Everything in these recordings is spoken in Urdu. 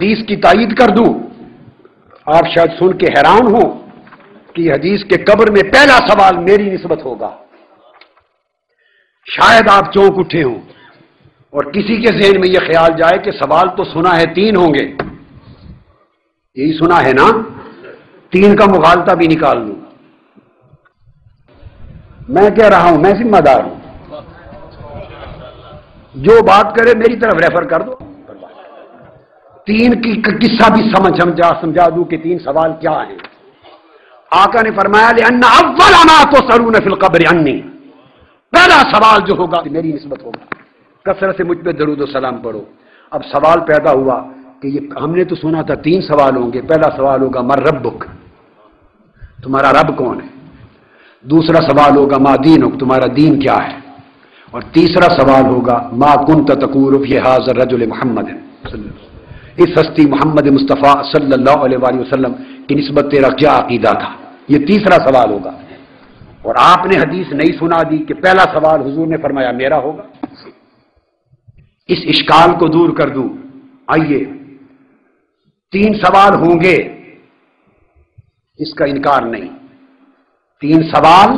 حدیث کی تائید کر دوں، آپ شاید سن کے حیران ہو کہ حدیث کے قبر میں پہلا سوال میری نسبت ہوگا۔ شاید آپ چونک اٹھے ہوں اور کسی کے ذہن میں یہ خیال جائے کہ سوال تو سنا ہے 3 ہوں گے، یہی سنا ہے نا، 3 کا مغالطہ بھی نکال لوں۔ میں کہہ رہا ہوں، میں ذمہ دار ہوں، جو بات کرے میری طرف ریفر کر دو، 3 کی قصہ بھی سمجھا دوں کہ 3 سوال کیا ہیں۔ آقا نے فرمایا لِأَنَّ أَوَّلَ مَا تُسْأَلُونَ فِي الْقَبْرِ عَنِّي، پہلا سوال جو ہوگا میری نسبت ہوگا۔ کثرت سے مجھ پہ درود و سلام پڑھو۔ اب سوال پیدا ہوا کہ یہ ہم نے تو سنا تھا 3 سوال ہوں گے۔ پہلا سوال ہوگا مَن ربک، تمہارا رب کون ہے؟ دوسرا سوال ہوگا ما دینک، تمہارا دین کیا ہے؟ اور تیسرا سوال ہوگا ما کنت تقول فی ھذا الرجل محمد، اس ہستی محمد مصطفیٰ صلی اللہ علیہ وآلہ وسلم کی نسبت تیرا کیا عقیدہ تھا؟ یہ تیسرا سوال ہوگا۔ اور آپ نے حدیث نہیں سنا دی کہ پہلا سوال حضور نے فرمایا میرا ہوگا۔ اس اشکال کو دور کر دوں، آئیے 3 سوال ہوں گے، اس کا انکار نہیں، 3 سوال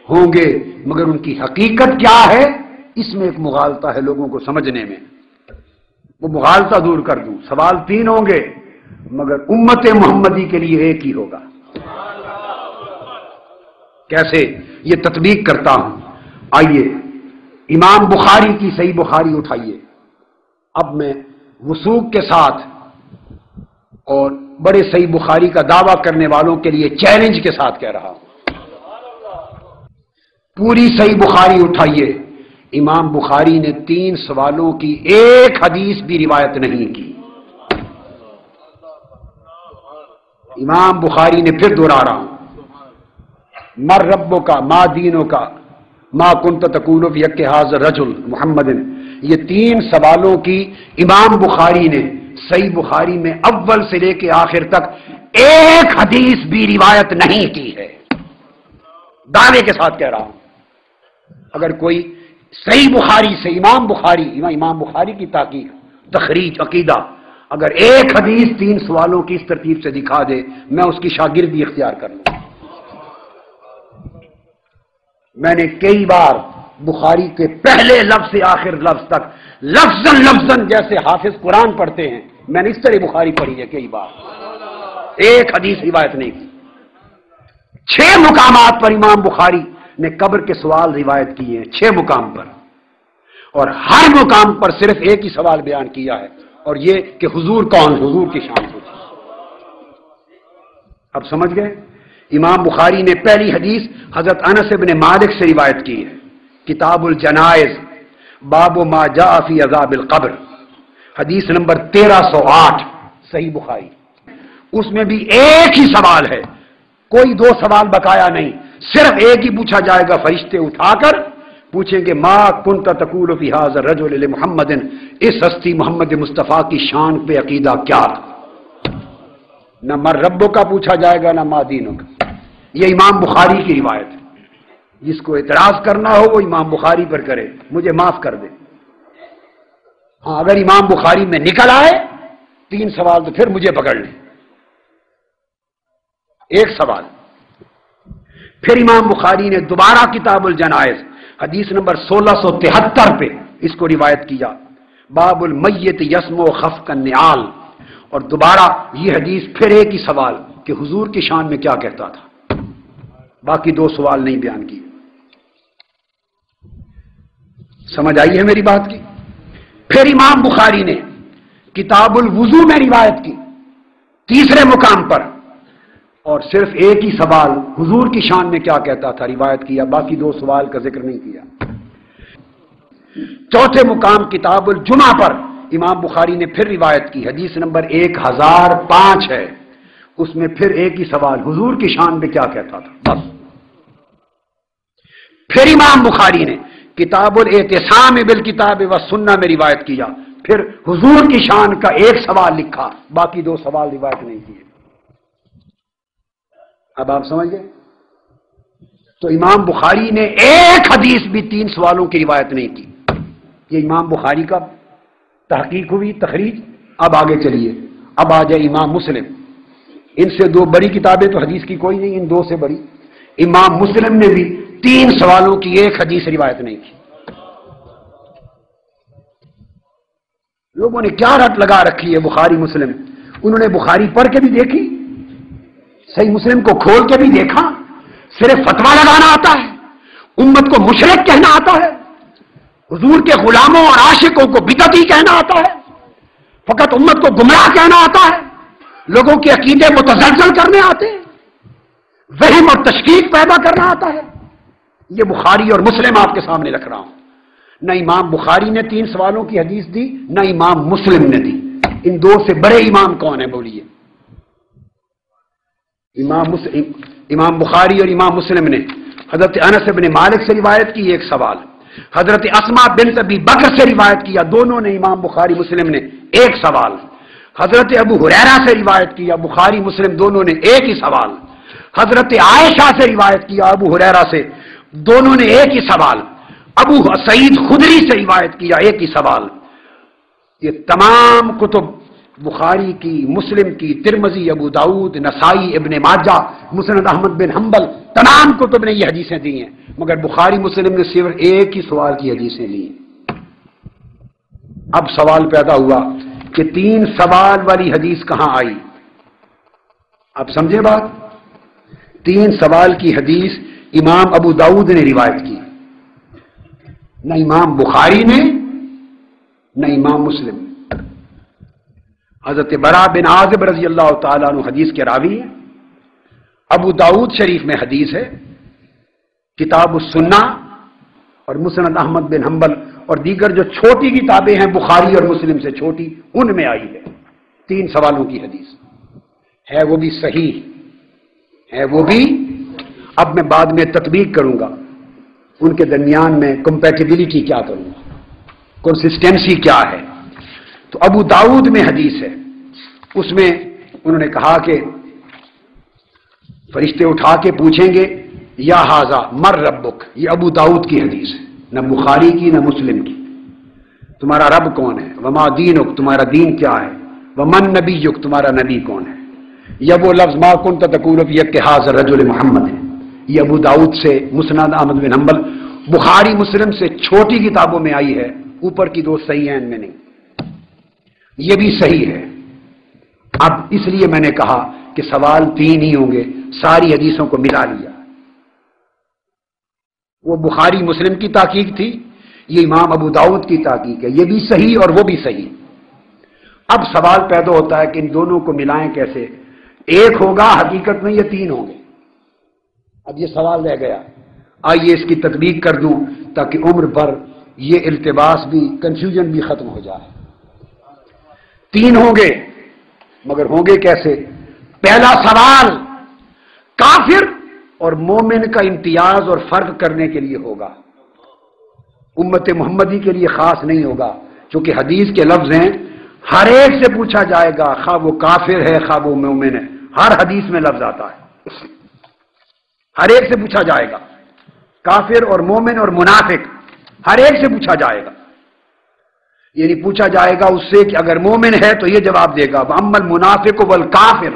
ہوں گے، مگر ان کی حقیقت کیا ہے اس میں ایک مغالطہ ہے لوگوں کو سمجھنے میں، وہ مغالطہ دور کر دوں۔ سوال 3 ہوں گے مگر امت محمدی کے لیے ایک ہی ہوگا۔ کیسے؟ یہ تطبیق کرتا ہوں، آئیے امام بخاری کی صحیح بخاری اٹھائیے۔ اب میں وثوق کے ساتھ اور بڑے صحیح بخاری کا دعویٰ کرنے والوں کے لیے چیلنج کے ساتھ کہہ رہا ہوں، پوری صحیح بخاری اٹھائیے۔ امام بخاری نے 3 سوالوں کی ایک حدیث بھی روایت نہیں کی۔ امام بخاری نے، پھر دوہرا رہا ہوں، مر ربو کا، ما دینوں کا، ما کنت تقول فی حق ھذا الرجل محمد، یہ 3 سوالوں کی امام بخاری نے صحیح بخاری میں اول سے لے کے آخر تک ایک حدیث بھی روایت نہیں کی ہے، دعوے کے ساتھ کہہ رہا ہوں۔ اگر کوئی صحیح بخاری سے امام بخاری کی تحقیق، تخریج، عقیدہ، اگر ایک حدیث 3 سوالوں کی اس ترتیب سے دکھا دے، میں اس کی شاگردی اختیار کر لوں۔ میں نے کئی بار بخاری کے پہلے لفظ سے آخر لفظ تک لفظاً جیسے حافظ قرآن پڑھتے ہیں، میں نے اس طرح بخاری پڑھی ہے کئی بار، ایک حدیث روایت نہیں کی۔ 6 مقامات پر امام بخاری نے قبر کے سوال روایت کیے ہیں، 6 مقام پر، اور ہر مقام پر صرف ایک ہی سوال بیان کیا ہے، اور یہ کہ حضور کون، حضور کی شان پوچھی۔ اب سمجھ گئے؟ امام بخاری نے پہلی حدیث حضرت انس بن مالک سے روایت کی ہے، کتاب الجنائز، باب ما جاء فی عذاب القبر، حدیث نمبر 1308 صحیح بخاری۔ اس میں بھی ایک ہی سوال ہے، کوئی 2 سوال بقایا نہیں، صرف ایک ہی پوچھا جائے گا۔ فرشتے اٹھا کر پوچھیں گے ما کنت تقول فی ھذا الرجل محمد، اس ہستی محمد مصطفیٰ کی شان پہ عقیدہ کیا تھا؟ نہ مر ربوں کا پوچھا جائے گا، نہ ما دینوں کا۔ یہ امام بخاری کی روایت ہے، جس کو اعتراض کرنا ہو وہ امام بخاری پر کرے، مجھے معاف کر دے۔ ہاں، اگر امام بخاری میں نکل آئے 3 سوال تو پھر مجھے پکڑ لیں۔ ایک سوال، پھر امام بخاری نے دوبارہ کتاب الجنائز حدیث نمبر 1673 پہ اس کو روایت کیا، باب المیت یسمع خفق النعال، اور دوبارہ یہ حدیث پھر ایک ہی سوال کہ حضور کی شان میں کیا کہتا تھا، باقی 2 سوال نہیں بیان کیے۔ سمجھ آئی ہے میری بات کی؟ پھر امام بخاری نے کتاب الوضو میں روایت کی 3رے مقام پر، اور صرف ایک ہی سوال حضور کی شان میں کیا کہتا تھا روایت کیا، باقی 2 سوال کا ذکر نہیں کیا۔ 4تھے مقام کتاب الجمعہ پر امام بخاری نے پھر روایت کی، حدیث نمبر 1005 ہے، اس میں پھر ایک ہی سوال حضور کی شان میں کیا کہتا تھا، بس۔ پھر امام بخاری نے کتاب الاعتصام بالکتاب والسنہ میں روایت کیا، پھر حضور کی شان کا ایک سوال لکھا، باقی 2 سوال روایت نہیں کیے۔ اب آپ سمجھ گئے؟ تو امام بخاری نے ایک حدیث بھی 3 سوالوں کی روایت نہیں کی۔ یہ امام بخاری کا تحقیق ہوئی، تخریج، اب آگے چلیے، اب آ جائے امام مسلم۔ ان سے دو بڑی کتابیں تو حدیث کی کوئی نہیں، ان دو سے بڑی۔ امام مسلم نے بھی 3 سوالوں کی ایک حدیث روایت نہیں کی۔ لوگوں نے کیا رٹ لگا رکھی ہے بخاری مسلم، انہوں نے بخاری پڑھ کے بھی دیکھی، صحیح مسلم کو کھول کے بھی دیکھا، صرف فتوا لگانا آتا ہے، امت کو مشرک کہنا آتا ہے، حضور کے غلاموں اور عاشقوں کو بدعتی کہنا آتا ہے، فقط امت کو گمراہ کہنا آتا ہے، لوگوں کے عقیدے متزلزل کرنے آتے ہیں، وہم اور تشکیک پیدا کرنا آتا ہے۔ یہ بخاری اور مسلم آپ کے سامنے رکھ رہا ہوں۔ نہ امام بخاری نے 3 سوالوں کی حدیث دی، نہ امام مسلم نے دی۔ ان دو سے بڑے امام کون ہیں بولیے؟ امام بخاری اور امام مسلم نے حضرت انس بن مالک سے روایت کی 1 سوال، حضرت اسما بنت ابی بکر سے روایت کیا، دونوں نے امام بخاری مسلم نے 1 سوال، حضرت ابو ہریرہ سے روایت کیا، بخاری مسلم دونوں نے 1 ہی سوال، حضرت عائشہ سے روایت کیا ابو ہریرہ سے، دونوں نے 1 ہی سوال، ابو سعید خدری سے روایت کیا 1 ہی سوال۔ یہ تمام کتب بخاری کی، مسلم کی، ترمذی، ابو داؤد، نسائی، ابن ماجہ، مسند احمد بن حنبل، تمام کتب نے یہ حدیثیں دی ہیں، مگر بخاری مسلم نے صرف 1 ہی سوال کی حدیثیں لی۔ اب سوال پیدا ہوا کہ 3 سوال والی حدیث کہاں آئی؟ اب سمجھے بات؟ 3 سوال کی حدیث امام ابو داؤد نے روایت کی، نہ امام بخاری نے نہ امام مسلم۔ حضرت برا بن عازب رضی اللہ تعالیٰ عنہ حدیث کے راوی ہیں، ابو داؤد شریف میں حدیث ہے، کتاب السنہ اور مسند احمد بن حنبل اور دیگر جو چھوٹی کتابیں ہیں بخاری اور مسلم سے چھوٹی، ان میں آئی ہے 3 سوالوں کی حدیث، ہے وہ بھی صحیح ہے، وہ بھی۔ اب میں بعد میں تطبیق کروں گا ان کے درمیان میں کمپیٹیبلٹی کیا کروں گا، کنسسٹنسی کیا ہے۔ تو ابو داؤد میں حدیث ہے، اس میں انہوں نے کہا کہ فرشتے اٹھا کے پوچھیں گے یا ہاذا مر ربک، یہ ابو داؤد کی حدیث ہے، نہ بخاری کی نہ مسلم کی۔ تمہارا رب کون ہے؟ وما دینک، تمہارا دین کیا ہے؟ ومن نبیک، تمہارا نبی کون ہے؟ یہ وہ لفظ ما کنت تقول فی کہ ھذا الرجل محمد ہے، یہ ابو داؤد سے، مسند احمد بن حنبل، بخاری مسلم سے چھوٹی کتابوں میں آئی ہے، اوپر کی 2 صحیح ہیں، ان میں نہیں۔ یہ بھی صحیح ہے۔ اب اس لیے میں نے کہا کہ سوال 3 ہی ہوں گے، ساری حدیثوں کو ملا لیا۔ وہ بخاری مسلم کی تحقیق تھی، یہ امام ابو داؤد کی تحقیق ہے، یہ بھی صحیح اور وہ بھی صحیح۔ اب سوال پیدا ہوتا ہے کہ ان دونوں کو ملائیں کیسے؟ 1 ہوگا، حقیقت میں یہ 3 ہوں گے۔ اب یہ سوال رہ گیا، آئیے اس کی تطبیق کر دوں تاکہ عمر بھر یہ التباس بھی، کنفیوژن بھی ختم ہو جائے۔ 3 ہوں گے، مگر ہوں گے کیسے؟ پہلا سوال کافر اور مومن کا امتیاز اور فرق کرنے کے لیے ہوگا، امت محمدی کے لیے خاص نہیں ہوگا، چونکہ حدیث کے لفظ ہیں، ہر ایک سے پوچھا جائے گا، خواہ وہ کافر ہے خواہ وہ مومن ہے، ہر حدیث میں لفظ آتا ہے، ہر ایک سے پوچھا جائے گا، کافر اور مومن اور منافق ہر ایک سے پوچھا جائے گا۔ یعنی پوچھا جائے گا اس سے کہ اگر مومن ہے تو یہ جواب دے گا، وَأَمَّا الْمُنَافِقُ وَالْكَافِرُ،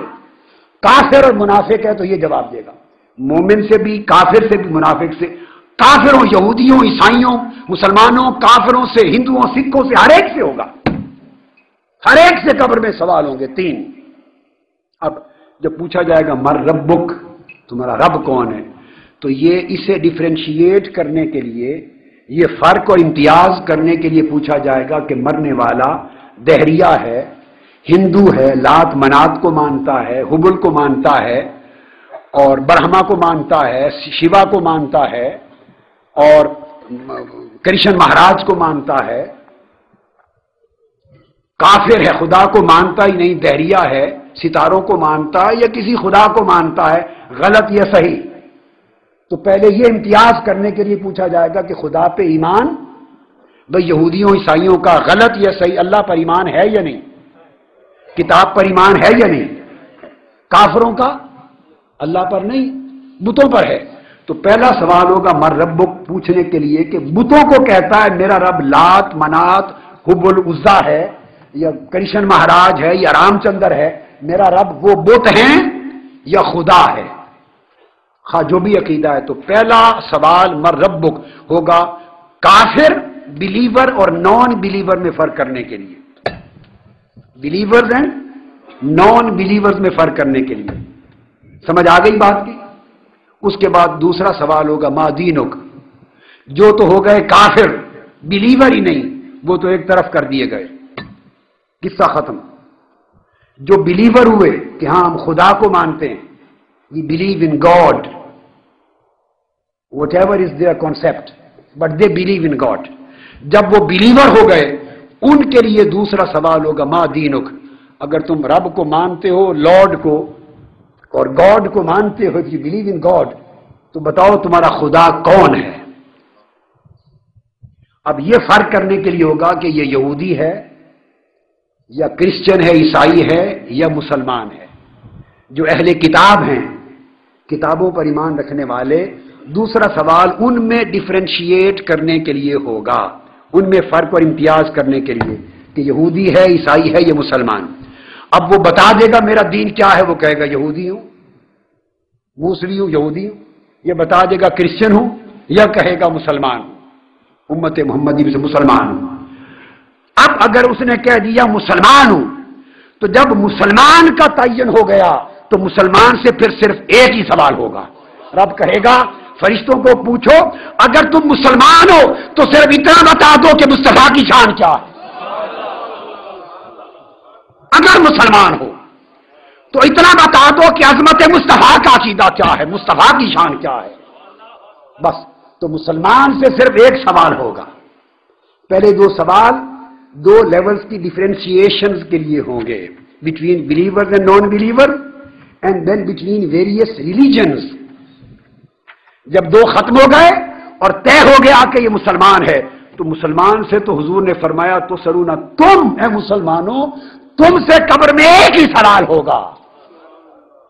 کافر اور منافق ہے تو یہ جواب دے گا، مومن سے بھی، کافر سے بھی، منافق سے، کافروں، یہودیوں، عیسائیوں، مسلمانوں، کافروں سے، ہندوؤں، سکھوں سے، ہر ایک سے ہوگا، ہر ایک سے قبر میں سوال ہوں گے 3۔ اب جب پوچھا جائے گا مر ربک، تمہارا رب کون ہے، تو یہ اسے ڈیفرینشیٹ کرنے کے لیے، یہ فرق اور امتیاز کرنے کے لیے پوچھا جائے گا کہ مرنے والا دہریہ ہے، ہندو ہے، لات منات کو مانتا ہے، حبل کو مانتا ہے، اور برہما کو مانتا ہے، شیوا کو مانتا ہے، اور کرشن مہاراج کو مانتا ہے، کافر ہے، خدا کو مانتا ہی نہیں، دہریہ ہے، ستاروں کو مانتا ہے یا کسی خدا کو مانتا ہے، غلط یا صحیح۔ تو پہلے یہ امتیاز کرنے کے لیے پوچھا جائے گا کہ خدا پہ ایمان، بھئی یہودیوں عیسائیوں کا غلط یا صحیح، اللہ پر ایمان ہے یا نہیں، کتاب پر ایمان ہے یا نہیں، کافروں کا اللہ پر نہیں، بتوں پر ہے۔ تو پہلا سوال ہوگا مر ربک، پوچھنے کے لیے کہ بتوں کو کہتا ہے میرا رب لات منات حبل عزا ہے، یا کرشن مہاراج ہے یا رام چندر ہے، میرا رب وہ بت ہیں یا خدا ہے، خواہ جو بھی عقیدہ ہے۔ تو پہلا سوال مر ربک ہوگا کافر، بلیور اور نان بلیور میں فرق کرنے کے لیے، بلیورز ہیں نان بلیورز میں فرق کرنے کے لیے۔ سمجھ آ گئی بات کی؟ اس کے بعد دوسرا سوال ہوگا ما دینک، جو تو ہو گئے کافر، بلیور ہی نہیں، وہ تو ایک طرف کر دیے گئے، قصہ ختم۔ جو بلیور ہوئے کہ ہاں ہم خدا کو مانتے ہیں، we believe in God, whatever is their concept, but they believe in God. جب وہ بلیور ہو گئے ان کے لیے دوسرا سوال ہوگا ما دینک، اگر تم رب کو مانتے ہو، لارڈ کو، اور گاڈ کو مانتے ہو، you believe in God، تو بتاؤ تمہارا خدا کون ہے؟ اب یہ فرق کرنے کے لیے ہوگا کہ یہ یہودی ہے یا کرسچن ہے، عیسائی ہے یا مسلمان ہے۔ جو اہل کتاب ہیں، کتابوں پر ایمان رکھنے والے، دوسرا سوال ان میں ڈیفرینشیٹ کرنے کے لیے ہوگا، ان میں فرق اور امتیاز کرنے کے لیے کہ یہودی ہے، عیسائی ہے یا مسلمان۔ اب وہ بتا دے گا میرا دین کیا ہے، وہ کہے گا یہودی ہوں، موسوی ہوں، یہودی ہوں، یہ بتا دے گا کرسچن ہوں یا کہے گا مسلمان ہوں، امت محمدی میں سے مسلمان ہوں۔ اب اگر اس نے کہہ دیا مسلمان ہوں، تو جب مسلمان کا تعین ہو گیا تو مسلمان سے پھر صرف ایک ہی سوال ہوگا، رب کہے گا فرشتوں کو پوچھو اگر تم مسلمان ہو تو صرف اتنا بتا دو کہ مصطفیٰ کی شان کیا ہے، اگر مسلمان ہو تو اتنا بتا دو کہ عظمت مصطفیٰ کا عقیدہ کیا ہے، مصطفیٰ کی شان کیا ہے، بس۔ تو مسلمان سے صرف ایک سوال ہوگا۔ پہلے دو سوال دو لیولز کی ڈیفرینشیشنز کے لیے ہوں گے، between believers and non believer, and then between various religions. جب دو ختم ہو گئے اور طے ہو گیا کہ یہ مسلمان ہے، تو مسلمان سے تو حضور نے فرمایا تو سرونا، تم اے مسلمانوں، تم سے قبر میں ایک ہی سوال ہوگا،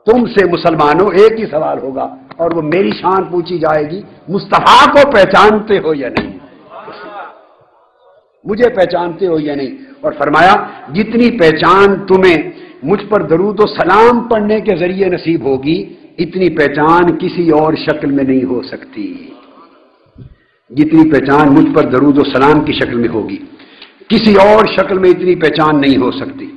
تم سے مسلمانوں ایک ہی سوال ہوگا، اور وہ میری شان پوچھی جائے گی، مصطفیٰ کو پہچانتے ہو یا نہیں، مجھے پہچانتے ہو یا نہیں۔ اور فرمایا جتنی پہچان تمہیں مجھ پر درود و سلام پڑھنے کے ذریعے نصیب ہوگی، اتنی پہچان کسی اور شکل میں نہیں ہو سکتی، جتنی پہچان مجھ پر درود و سلام کی شکل میں ہوگی، کسی اور شکل میں اتنی پہچان نہیں ہو سکتی۔